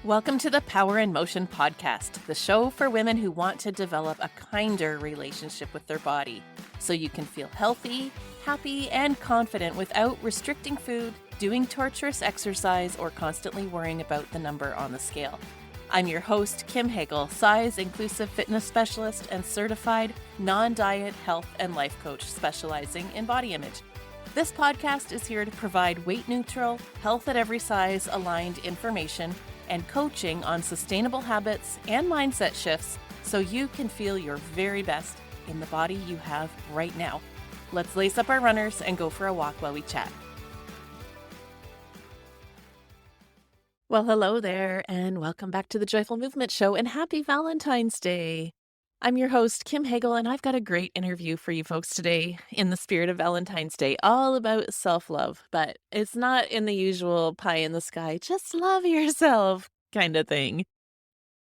Welcome to the Power in Motion podcast, the show for women who want to develop a kinder relationship with their body so you can feel healthy, happy, and confident without restricting food, doing torturous exercise, or constantly worrying about the number on the scale. I'm your host, Kim Hagel, size-inclusive fitness specialist and certified non-diet health and life coach specializing in body image. This podcast is here to provide weight-neutral, health at every size aligned information and coaching on sustainable habits and mindset shifts so you can feel your very best in the body you have right now. Let's lace up our runners and go for a walk while we chat. Well, hello there, and welcome back to the Joyful Movement Show, and happy Valentine's Day. I'm your host, Kim Hagel, and I've got a great interview for you folks today in the spirit of Valentine's Day, all about self-love, but it's not in the usual pie in the sky, just love yourself kind of thing.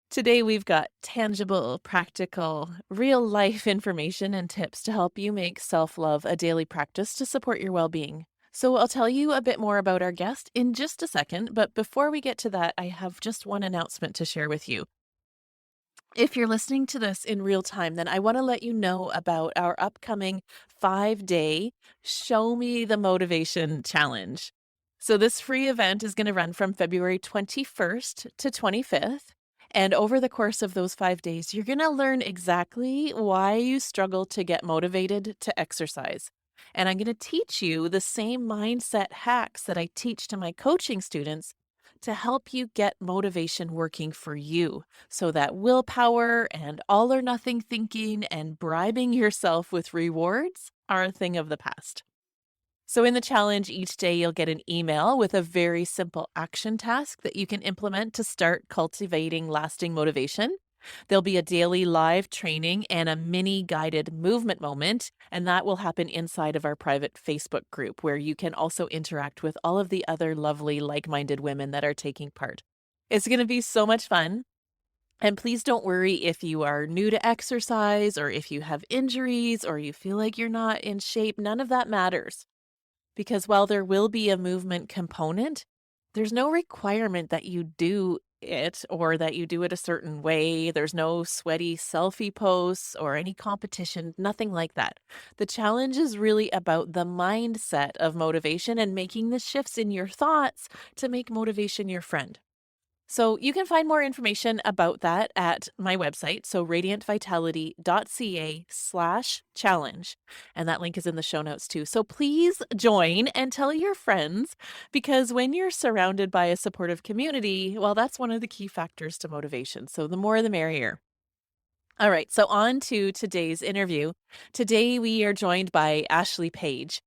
Today, we've got tangible, practical, real-life information and tips to help you make self-love a daily practice to support your well-being. So I'll tell you a bit more about our guest in just a second, but before we get to that, I have just one announcement to share with you. If you're listening to this in real time, then I want to let you know about our upcoming 5-day Show Me the Motivation Challenge. So this free event is going to run from February 21st to 25th. And over the course of those 5 days, you're going to learn exactly why you struggle to get motivated to exercise. And I'm going to teach you the same mindset hacks that I teach to my coaching students to help you get motivation working for you so that willpower and all or nothing thinking and bribing yourself with rewards are a thing of the past. So in the challenge, each day you'll get an email with a very simple action task that you can implement to start cultivating lasting motivation. There'll be a daily live training and a mini guided movement moment, and that will happen inside of our private Facebook group where you can also interact with all of the other lovely like-minded women that are taking part. It's going to be so much fun. And please don't worry if you are new to exercise or if you have injuries or you feel like you're not in shape. None of that matters. Because while there will be a movement component, there's no requirement that you do it or that you do it a certain way. There's no sweaty selfie posts or any competition, nothing like that. The challenge is really about the mindset of motivation and making the shifts in your thoughts to make motivation your friend. So you can find more information about that at my website, so radiantvitality.ca/challenge. And that link is in the show notes too. So please join and tell your friends, because when you're surrounded by a supportive community, well, that's one of the key factors to motivation. So the more the merrier. All right, so on to today's interview. Today we are joined by Ashley Paige.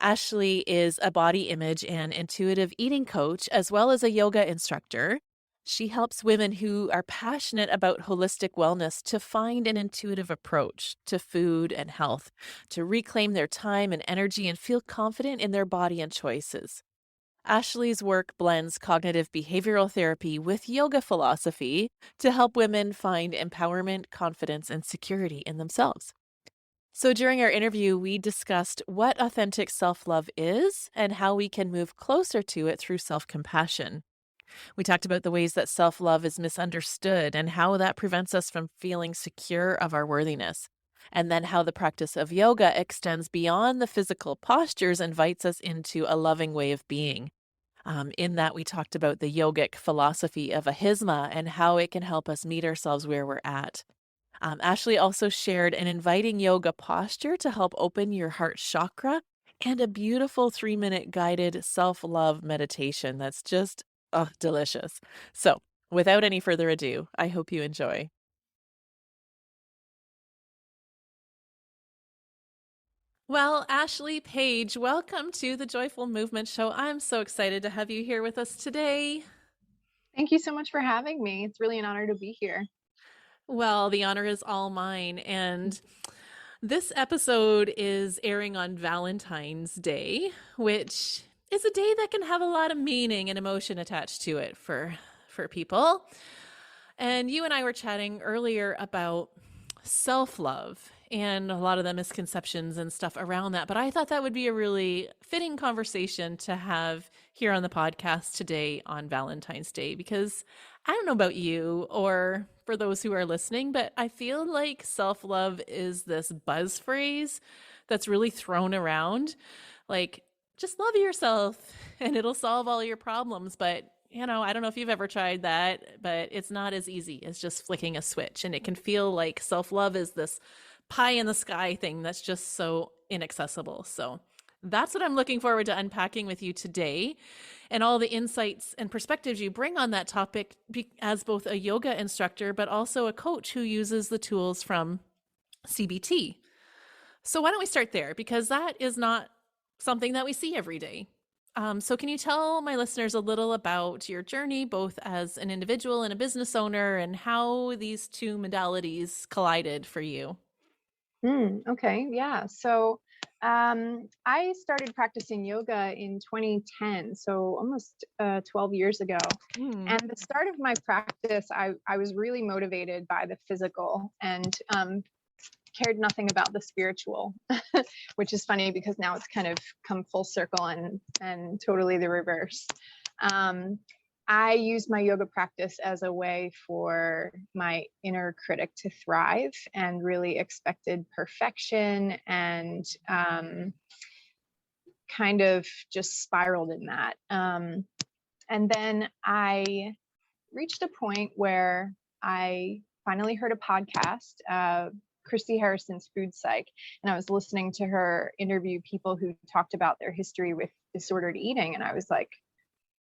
Ashley is a body image and intuitive eating coach, as well as a yoga instructor. She helps women who are passionate about holistic wellness to find an intuitive approach to food and health, to reclaim their time and energy and feel confident in their body and choices. Ashley's work blends cognitive behavioral therapy with yoga philosophy to help women find empowerment, confidence, and security in themselves. So during our interview, we discussed what authentic self-love is and how we can move closer to it through self-compassion. We talked about the ways that self-love is misunderstood and how that prevents us from feeling secure of our worthiness. And then how the practice of yoga extends beyond the physical postures and invites us into a loving way of being. In that, we talked about the yogic philosophy of ahisma and how it can help us meet ourselves where we're at. Ashley also shared an inviting yoga posture to help open your heart chakra and a beautiful 3-minute guided self-love meditation that's just delicious. So without any further ado, I hope you enjoy. Well, Ashley Paige, welcome to the Joyful Movement Show. I'm so excited to have you here with us today. Thank you so much for having me. It's really an honor to be here. Well, the honor is all mine. And this episode is airing on Valentine's Day, which is a day that can have a lot of meaning and emotion attached to it for people. And you and I were chatting earlier about self-love and a lot of the misconceptions and stuff around that. But I thought that would be a really fitting conversation to have here on the podcast today on Valentine's Day because I don't know about you or for those who are listening, but I feel like self-love is this buzz phrase that's really thrown around. Like, just love yourself and it'll solve all your problems. But, I don't know if you've ever tried that, but it's not as easy as just flicking a switch. And it can feel like self-love is this pie in the sky thing that's just so inaccessible. So that's what I'm looking forward to unpacking with you today and all the insights and perspectives you bring on that topic as both a yoga instructor, but also a coach who uses the tools from CBT. So why don't we start there? Because that is not something that we see every day. So can you tell my listeners a little about your journey, both as an individual and a business owner, and how these two modalities collided for you? Okay, yeah. So I started practicing yoga in 2010, so almost 12 years ago. Hmm. And the start of my practice, I was really motivated by the physical and cared nothing about the spiritual, which is funny because now it's kind of come full circle and totally the reverse. Um, I use my yoga practice as a way for my inner critic to thrive and really expected perfection and kind of just spiraled in that. And then I reached a point where I finally heard a podcast, Christy Harrison's Food Psych, and I was listening to her interview people who talked about their history with disordered eating, and I was like,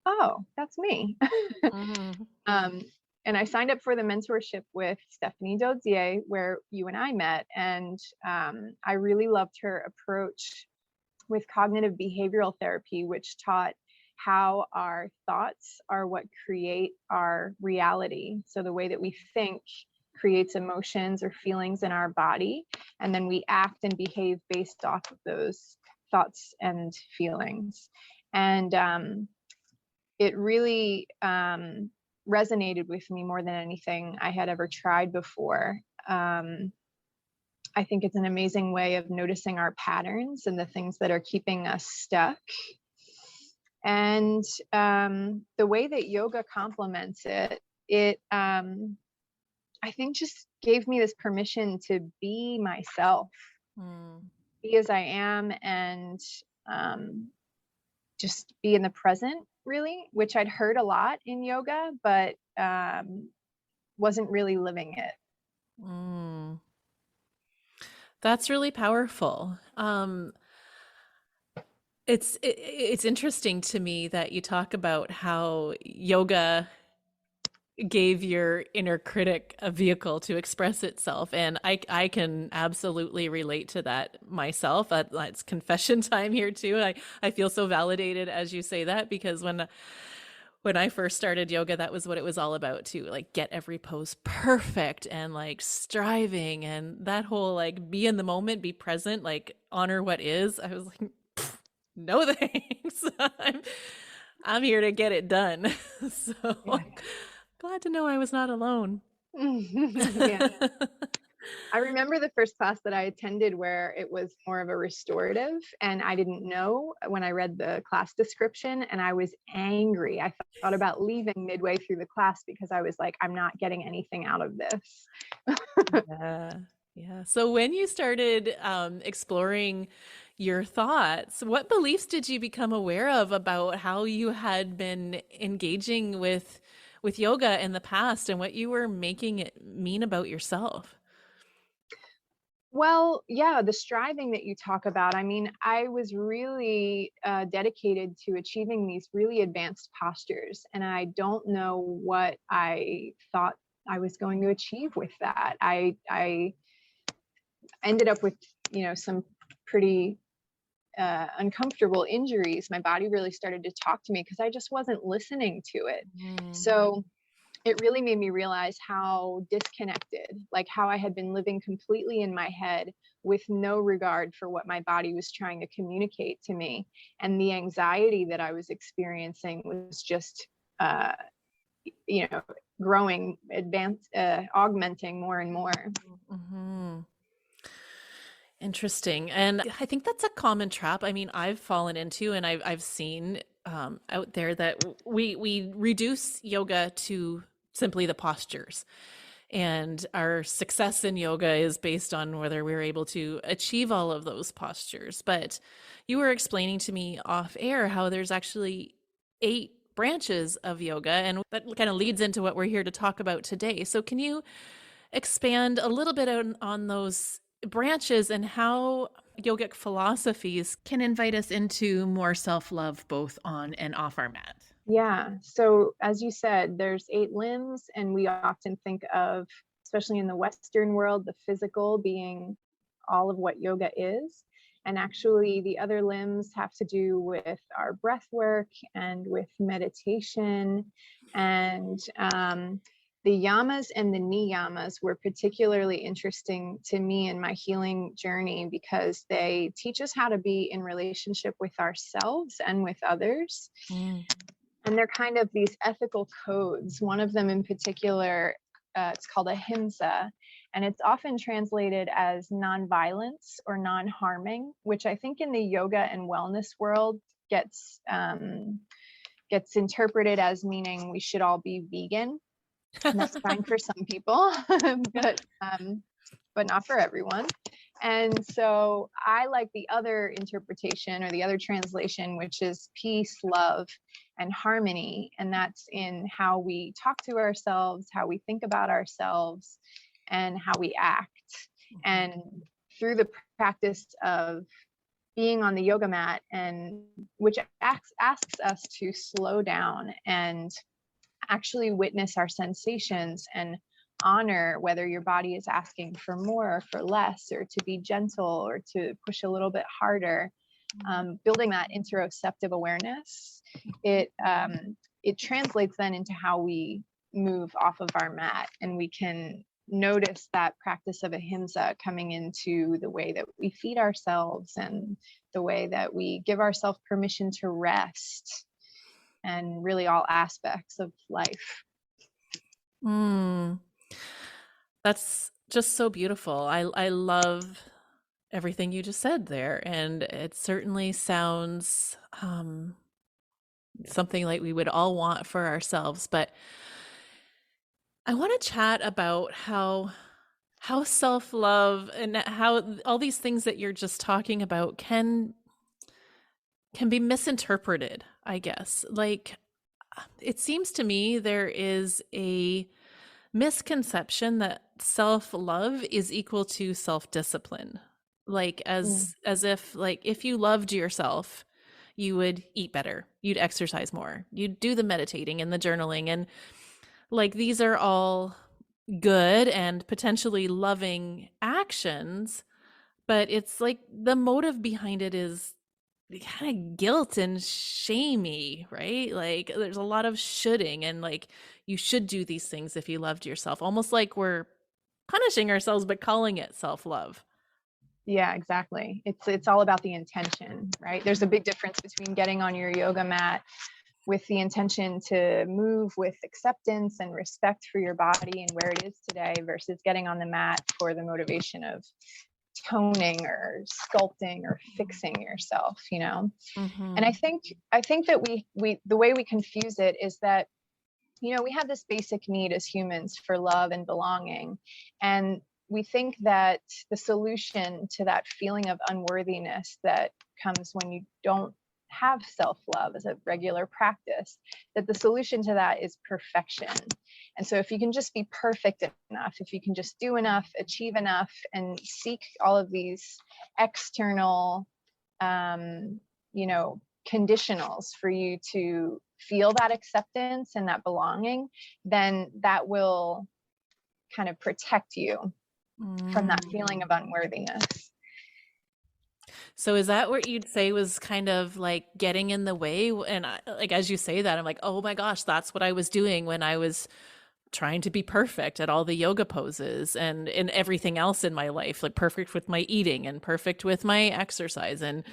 oh, that's me. Mm-hmm. And I signed up for the mentorship with Stephanie Dozier, where you and I met, and I really loved her approach with cognitive behavioral therapy, which taught how our thoughts are what create our reality. So the way that we think creates emotions or feelings in our body, and then we act and behave based off of those thoughts and feelings. And it really resonated with me more than anything I had ever tried before. I think it's an amazing way of noticing our patterns and the things that are keeping us stuck. And the way that yoga complements it I think just gave me this permission to be myself, be as I am, and just be in the present, really, which I'd heard a lot in yoga, but wasn't really living it. Mm. That's really powerful. It's interesting to me that you talk about how yoga gave your inner critic a vehicle to express itself, and I can absolutely relate to that myself. It's confession time here too. I feel so validated as you say that because when I first started yoga, that was what it was all about too. Like get every pose perfect and like striving and that whole like be in the moment, be present, like honor what is. I was like, no thanks. I'm here to get it done. So Yeah. glad to know I was not alone. Yeah. I remember the first class that I attended where it was more of a restorative, and I didn't know when I read the class description, and I was angry. I thought about leaving midway through the class because I was like, I'm not getting anything out of this. Yeah. Yeah. So when you started exploring your thoughts, what beliefs did you become aware of about how you had been engaging with yoga in the past and what you were making it mean about yourself? Well, yeah, the striving that you talk about. I mean, I was really dedicated to achieving these really advanced postures, and I don't know what I thought I was going to achieve with that. I ended up with, some pretty uncomfortable injuries. My body really started to talk to me because I just wasn't listening to it. So it really made me realize how disconnected, like how I had been living completely in my head with no regard for what my body was trying to communicate to me. And the anxiety that I was experiencing was just, growing, augmenting more and more. Mm-hmm. Interesting. And I think that's a common trap. I mean, I've fallen into and I've seen out there that we reduce yoga to simply the postures, and our success in yoga is based on whether we're able to achieve all of those postures. But you were explaining to me off air how there's actually 8 branches of yoga, and that kind of leads into what we're here to talk about today. So can you expand a little bit on those branches and how yogic philosophies can invite us into more self-love both on and off our mat? Yeah. So, as you said, there's 8 limbs, and we often think of, especially in the Western world, the physical being all of what yoga is. And actually, the other limbs have to do with our breath work and with meditation. And the yamas and the niyamas were particularly interesting to me in my healing journey because they teach us how to be in relationship with ourselves and with others. Mm. And they're kind of these ethical codes. One of them in particular, it's called ahimsa, and it's often translated as nonviolence or non-harming, which I think in the yoga and wellness world gets interpreted as meaning we should all be vegan. And that's fine for some people, but not for everyone. And so I like the other interpretation or the other translation, which is peace, love, and harmony. And that's in how we talk to ourselves, how we think about ourselves, and how we act. And through the practice of being on the yoga mat, and which asks us to slow down and actually witness our sensations and honor whether your body is asking for more or for less, or to be gentle or to push a little bit harder. Building that interoceptive awareness, it translates then into how we move off of our mat, and we can notice that practice of ahimsa coming into the way that we feed ourselves and the way that we give ourselves permission to rest, and really all aspects of life. Mm. That's just so beautiful. I love everything you just said there, and it certainly sounds something like we would all want for ourselves. But I want to chat about how self-love and how all these things that you're just talking about can be misinterpreted, I guess. Like, it seems to me there is a misconception that self-love is equal to self-discipline. Like, as if, like, if you loved yourself, you would eat better, you'd exercise more, you'd do the meditating and the journaling, and like these are all good and potentially loving actions, but it's like the motive behind it is kind of guilt and shamey, right? Like there's a lot of shoulding, and like you should do these things if you loved yourself, almost like we're punishing ourselves but calling it self-love. Yeah, exactly. It's all about the intention, right? There's a big difference between getting on your yoga mat with the intention to move with acceptance and respect for your body and where it is today, versus getting on the mat for the motivation of toning or sculpting or fixing yourself, you know. Mm-hmm. And I think that we the way we confuse it is that, you know, we have this basic need as humans for love and belonging, and we think that the solution to that feeling of unworthiness that comes when you don't have self-love as a regular practice, that the solution to that is perfection. And so if you can just be perfect enough, if you can just do enough, achieve enough, and seek all of these external you know, conditionals for you to feel that acceptance and that belonging, then that will kind of protect you from that feeling of unworthiness. So is that what you'd say was kind of like getting in the way? And like as you say that, I'm like, oh my gosh, that's what I was doing when I was trying to be perfect at all the yoga poses and in everything else in my life, like perfect with my eating and perfect with my exercise and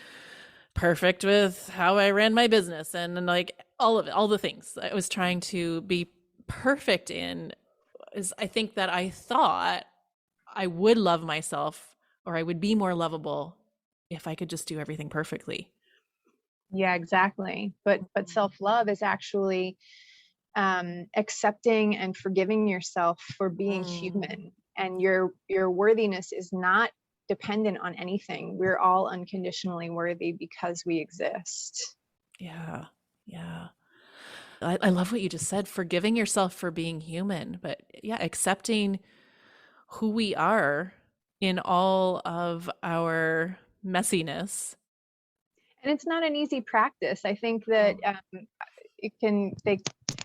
perfect with how I ran my business and like all of it, all the things I was trying to be perfect in. Is I think that I thought I would love myself, or I would be more lovable if I could just do everything perfectly. Yeah, exactly. But Mhm. self-love is actually accepting and forgiving yourself for being Mm. human, and your worthiness is not dependent on anything. We're all unconditionally worthy because we exist. Yeah. Yeah. I love what you just said, forgiving yourself for being human, but yeah, accepting who we are in all of our messiness. And it's not an easy practice. I think that Oh. it can they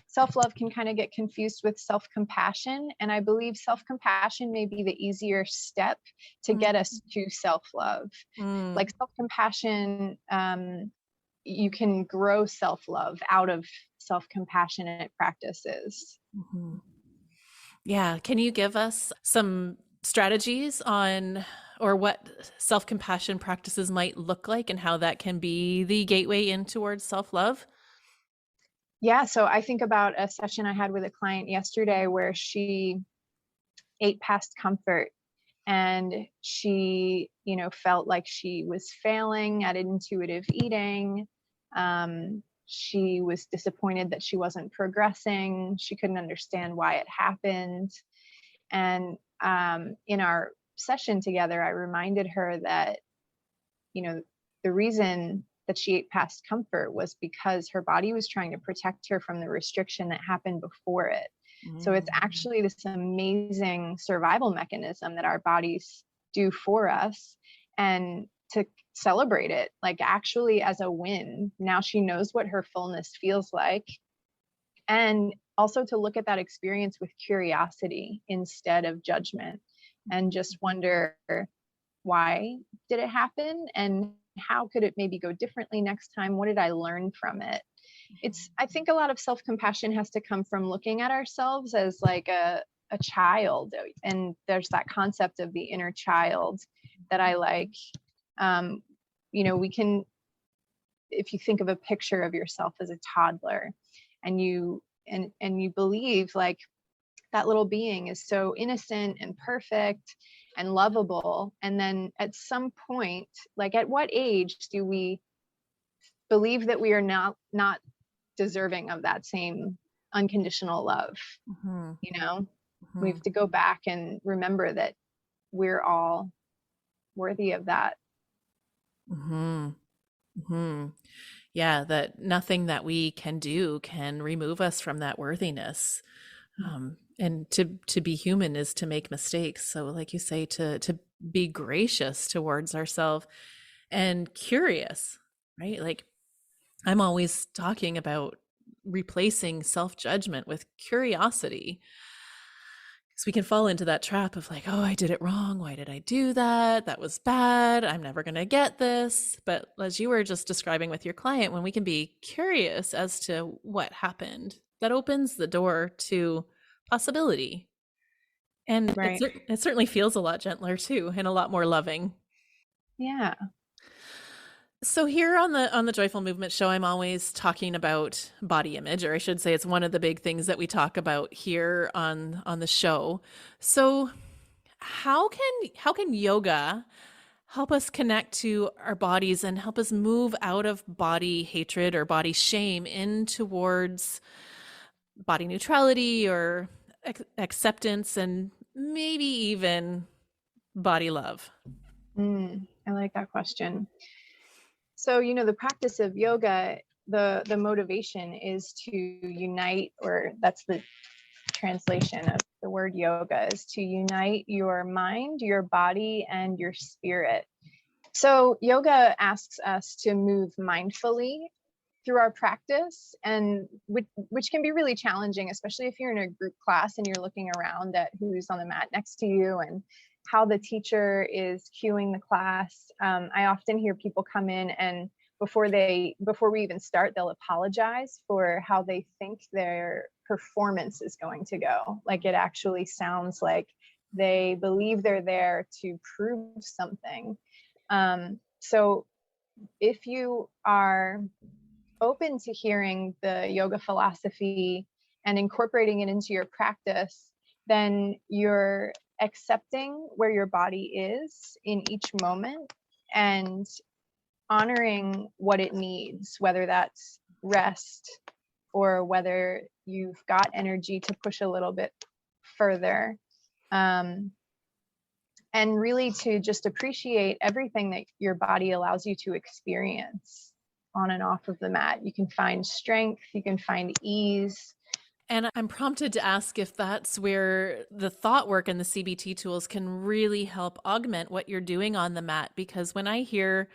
self-love can kind of get confused with self-compassion, and I believe self-compassion may be the easier step to Mm, get us to self-love. mm, Like self-compassion, you can grow self-love out of self-compassionate practices. mhm. Yeah. Can you give us some strategies on or what self compassion practices might look like and how that can be the gateway in towards self love? Yeah, so I think about a session I had with a client yesterday where she ate past comfort, and she, felt like she was failing at intuitive eating. She was disappointed that she wasn't progressing. She couldn't understand why it happened. And in our session together, I reminded her that, you know, the reason that she ate past comfort was because her body was trying to protect her from the restriction that happened before it. So it's Mm, actually this amazing survival mechanism that our bodies do for us. And to celebrate it, like actually as a win, now she knows what her fullness feels like. And also to look at that experience with curiosity instead of judgment, and just wonder, why did it happen, and how could it maybe go differently next time? What did I learn from it? I think a lot of self-compassion has to come from looking at ourselves as like a child, and there's that concept of the inner child that I like. um, we can, if you think of a picture of yourself as a toddler, and you believe like that little being is so innocent and perfect and lovable, and then at some point, like at what age do we believe that we are not deserving of that same unconditional love? mhm, you know we have mhm, to go back and remember that we're all worthy of that. mhm, mhm. Yeah, that nothing that we can do can remove us from that worthiness. And to be human is to make mistakes. So, like you say, to be gracious towards ourselves and curious, right? Like I'm always talking about replacing self judgment with curiosity. Because we can fall into that trap of like, oh, I did it wrong. Why did I do that? That was bad. I'm never going to get this. But as you were just describing with your client, when we can be curious as to what happened, that opens the door to possibility. And Right. it certainly feels a lot gentler too and a lot more loving. Yeah. So here on the Joyful Movement show, I'm always talking about body image, or I should say it's one of the big things that we talk about here on the show. So how can yoga help us connect to our bodies and help us move out of body hatred or body shame in towards body neutrality or acceptance and maybe even body love? I like that question. So, the practice of yoga, the motivation is to unite, or that's the translation of the word yoga, is to unite your mind, your body, and your spirit. So, yoga asks us to move mindfully through our practice, and which can be really challenging, especially if you're in a group class and you're looking around at who's on the mat next to you and how the teacher is cueing the class. I often hear people come in, and before we even start, they'll apologize for how they think their performance is going to go. Like it actually sounds like they believe they're there to prove something. So if you are open to hearing the yoga philosophy and incorporating it into your practice, then you're accepting where your body is in each moment, and honoring what it needs, whether that's rest or whether you've got energy to push a little bit further. Um, and really to just appreciate everything that your body allows you to experience on and off of the mat. You can find strength, you can find ease. And I'm prompted to ask if that's where the thought work and the CBT tools can really help augment what you're doing on the mat. Because when I hear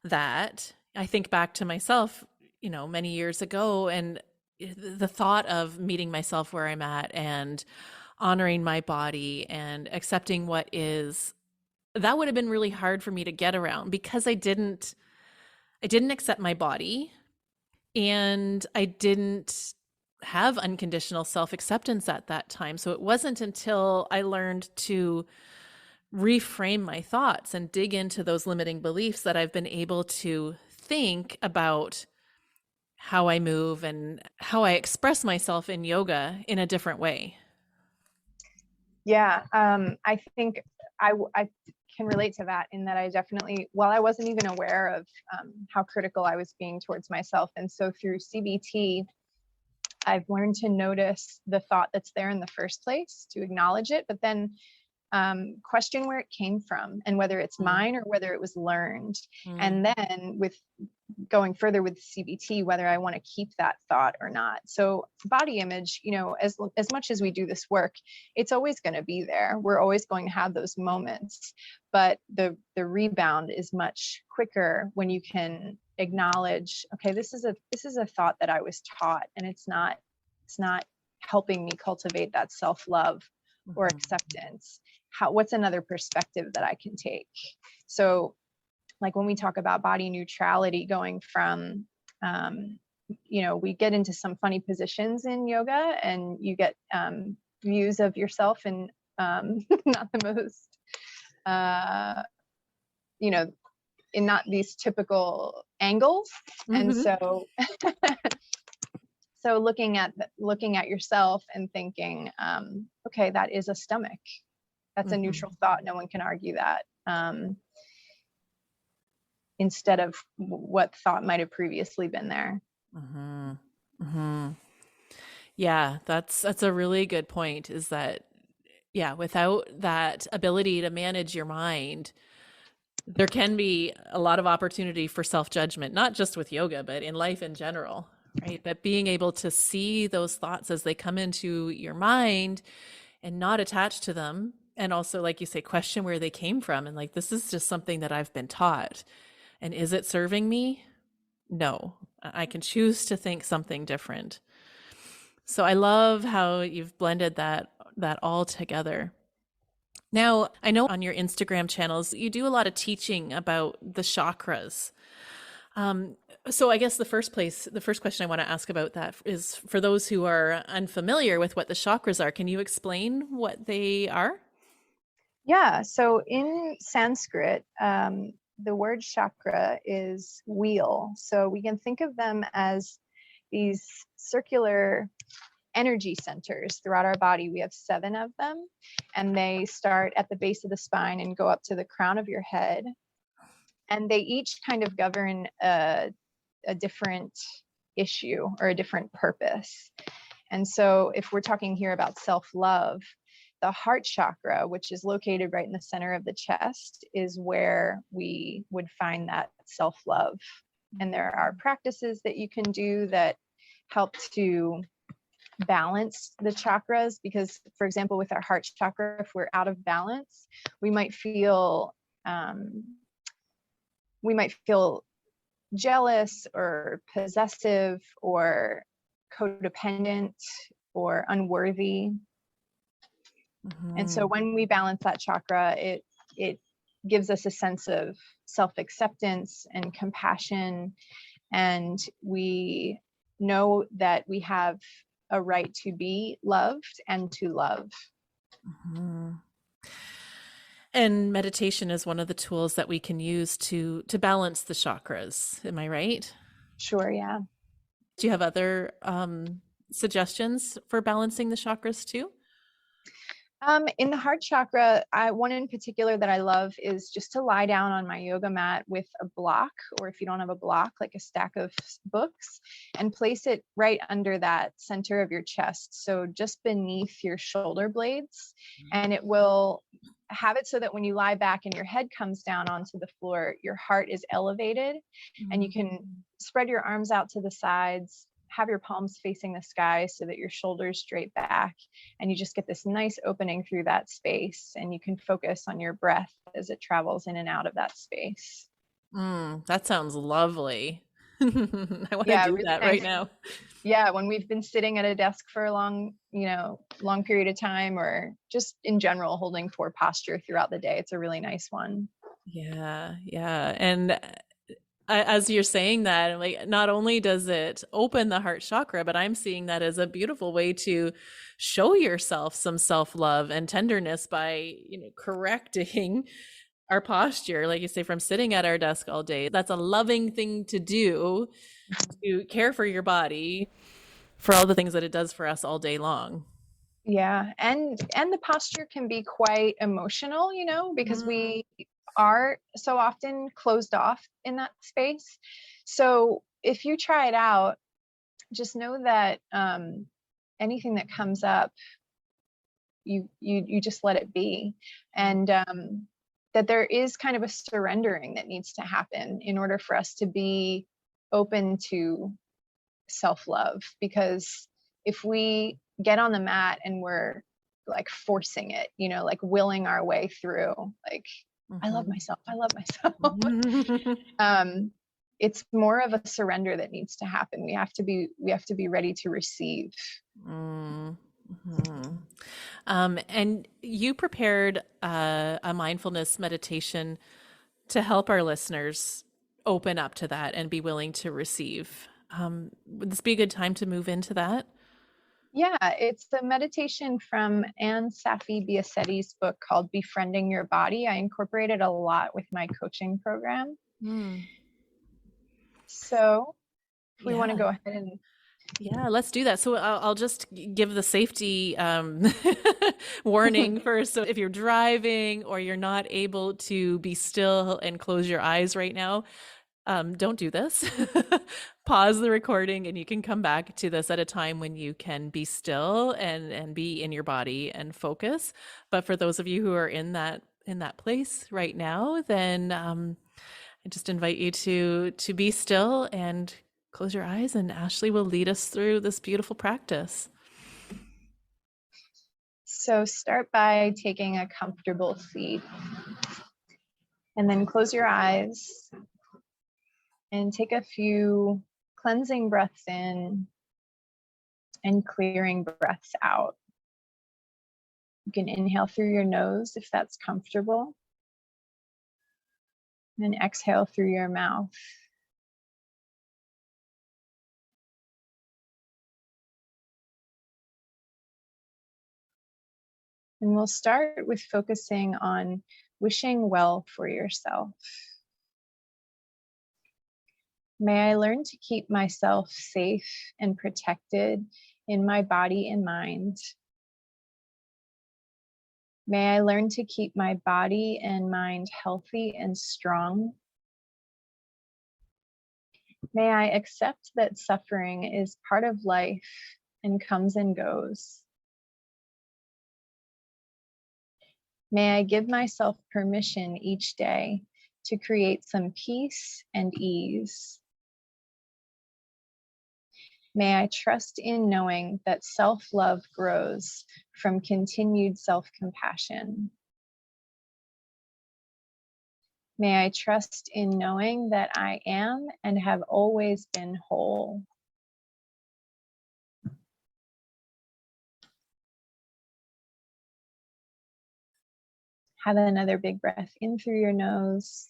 that, I think back to myself, many years ago, and the thought of meeting myself where I'm at and honoring my body and accepting what is, that would have been really hard for me to get around because I didn't accept my body, and I didn't have unconditional self-acceptance at that time. So it wasn't until I learned to reframe my thoughts and dig into those limiting beliefs that I've been able to think about how I move and how I express myself in yoga in a different way. Yeah, I think I can relate to that in that I definitely, well, I wasn't even aware of how critical I was being towards myself. And so through CBT, I've learned to notice the thought that's there in the first place, to acknowledge it, but then question where it came from and whether it's mine or whether it was learned. And then with going further with CBT, whether I want to keep that thought or not. So body image, as much as we do this work, it's always going to be there. We're always going to have those moments, but the rebound is much quicker when you can acknowledge, okay, this is a thought that I was taught, and it's not helping me cultivate that self-love or acceptance. What's another perspective that I can take? So like when we talk about body neutrality, going from, we get into some funny positions in yoga, and you get views of yourself in not the most, in not these typical angles. And so, so looking at yourself and thinking, okay, that is a stomach. That's a neutral thought. No one can argue that. Instead of what thought might have previously been there. Yeah, that's a really good point, is that, yeah, without that ability to manage your mind, there can be a lot of opportunity for self-judgment, not just with yoga, but in life in general, right? But being able to see those thoughts as they come into your mind and not attach to them. And also, like you say, question where they came from. And like, this is just something that I've been taught. And is it serving me? No, I can choose to think something different. So I love how you've blended that all together. Now, I know on your Instagram channels, you do a lot of teaching about the chakras. So I guess the first question I want to ask about that is, for those who are unfamiliar with what the chakras are, can you explain what they are? Yeah. So in Sanskrit, the word chakra is wheel. So we can think of them as these circular energy centers throughout our body. We have 7 of them, and they start at the base of the spine and go up to the crown of your head. And they each kind of govern a different issue or a different purpose. And so if we're talking here about self-love, the heart chakra, which is located right in the center of the chest, is where we would find that self-love. And there are practices that you can do that help to balance the chakras, because, for example, with our heart chakra, if we're out of balance, we might feel jealous or possessive or codependent or unworthy. And so when we balance that chakra, it gives us a sense of self-acceptance and compassion, and we know that we have a right to be loved and to love. And meditation is one of the tools that we can use to balance the chakras. Am I right? Sure, yeah. Do you have other suggestions for balancing the chakras too? In the heart chakra, one in particular that I love is just to lie down on my yoga mat with a block, or if you don't have a block, like a stack of books, and place it right under that center of your chest. So just beneath your shoulder blades. And it will have it so that when you lie back and your head comes down onto the floor, your heart is elevated and you can spread your arms out to the sides, have your palms facing the sky so that your shoulders straight back, and you just get this nice opening through that space, and you can focus on your breath as it travels in and out of that space. That sounds lovely. I want to Yeah, do really that right nice. now. Yeah, when we've been sitting at a desk for a long period of time, or just in general holding poor posture throughout the day, it's a really nice one. Yeah, yeah. And as you're saying that, like, not only does it open the heart chakra, but I'm seeing that as a beautiful way to show yourself some self-love and tenderness by, correcting our posture, like you say, from sitting at our desk all day. That's a loving thing to do, to care for your body for all the things that it does for us all day long. Yeah, and the posture can be quite emotional, because Mm. we are so often closed off in that space. So if you try it out, just know that anything that comes up, you just let it be, and that there is kind of a surrendering that needs to happen in order for us to be open to self-love. Because if we get on the mat and we're like forcing it, like willing our way through, like, I love Mhm. myself, I love myself. Mhm. um it's more of a surrender that needs to happen. We have to be ready to receive. Mm. Mhm. And you prepared a mindfulness meditation to help our listeners open up to that and be willing to receive. Would this be a good time to move into that? Yeah, it's the meditation from Anne Safi Biasetti's book called Befriending Your Body. I incorporate it a lot with my coaching program. Mm. So if we want to Yeah. go ahead and Yeah, let's do that. So I'll just give the safety warning first. So if you're driving or you're not able to be still and close your eyes right now, don't do this. Pause the recording and you can come back to this at a time when you can be still and be in your body and focus. But for those of you who are in that place right now, then I just invite you to be still and close your eyes, and Ashley will lead us through this beautiful practice. so start by taking a comfortable seat, and then close your eyes and take a few cleansing breaths in and clearing breaths out. You can inhale through your nose if that's comfortable, and exhale through your mouth. And we'll start with focusing on wishing well for yourself. May I learn to keep myself safe and protected in my body and mind. May I learn to keep my body and mind healthy and strong. May I accept that suffering is part of life and comes and goes. May I give myself permission each day to create some peace and ease. May I trust in knowing that self-love grows from continued self-compassion. May I trust in knowing that I am and have always been whole. Have another big breath in through your nose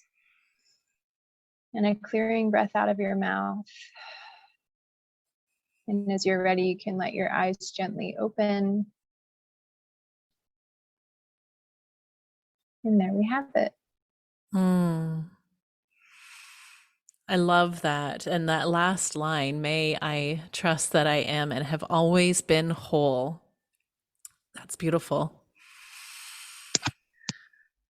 and a clearing breath out of your mouth. And as you're ready, you can let your eyes gently open. And there we have it. Mm. I love that. And that last line, may I trust that I am and have always been whole. That's beautiful.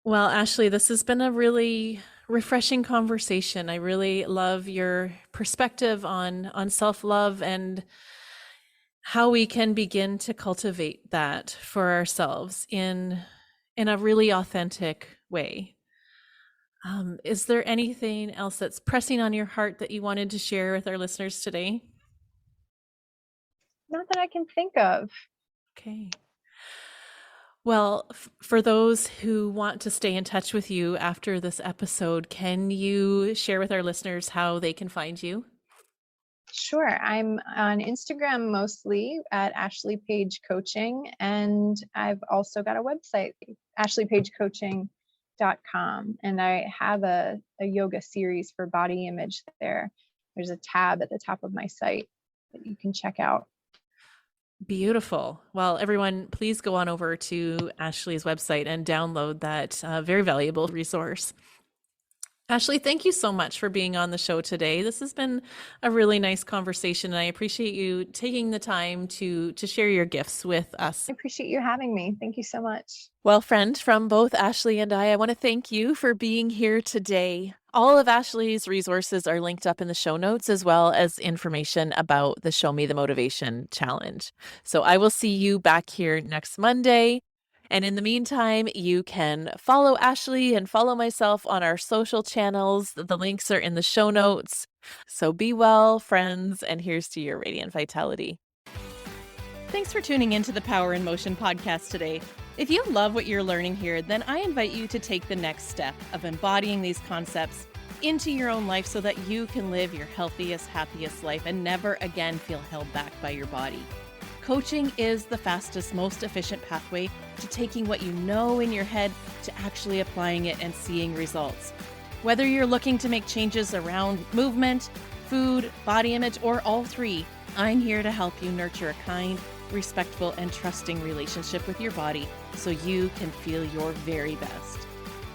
Well, Ashley, this has been a really refreshing conversation. I really love your perspective on self-love and how we can begin to cultivate that for ourselves in a really authentic way. Is there anything else that's pressing on your heart that you wanted to share with our listeners today? Not that I can think of. Okay. Well, for those who want to stay in touch with you after this episode, can you share with our listeners how they can find you? Sure. I'm on Instagram mostly at Ashley Paige Coaching. And I've also got a website, ashleypaigecoaching.com. And I have a yoga series for body image there. There's a tab at the top of my site that you can check out. Beautiful. Well, everyone, please go on over to Ashley's website and download that very valuable resource. Ashley, thank you so much for being on the show today. This has been a really nice conversation, and I appreciate you taking the time to share your gifts with us. I appreciate you having me. Thank you so much. Well, friend, from both Ashley and I want to thank you for being here today. All of Ashley's resources are linked up in the show notes, as well as information about the Show Me the Motivation Challenge. So I will see you back here next Monday. And in the meantime, you can follow Ashley and follow myself on our social channels. The links are in the show notes. So be well, friends, and here's to your radiant vitality. Thanks for tuning into the Power in Motion podcast today. If you love what you're learning here, then I invite you to take the next step of embodying these concepts into your own life so that you can live your healthiest, happiest life and never again feel held back by your body. Coaching is the fastest, most efficient pathway to taking what you know in your head to actually applying it and seeing results. Whether you're looking to make changes around movement, food, body image, or all three, I'm here to help you nurture a kind, respectful, and trusting relationship with your body so you can feel your very best.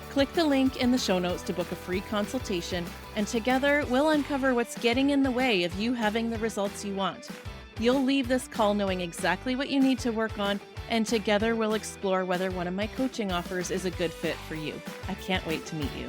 Click the link in the show notes to book a free consultation, and together we'll uncover what's getting in the way of you having the results you want. You'll leave this call knowing exactly what you need to work on, and together we'll explore whether one of my coaching offers is a good fit for you. I can't wait to meet you.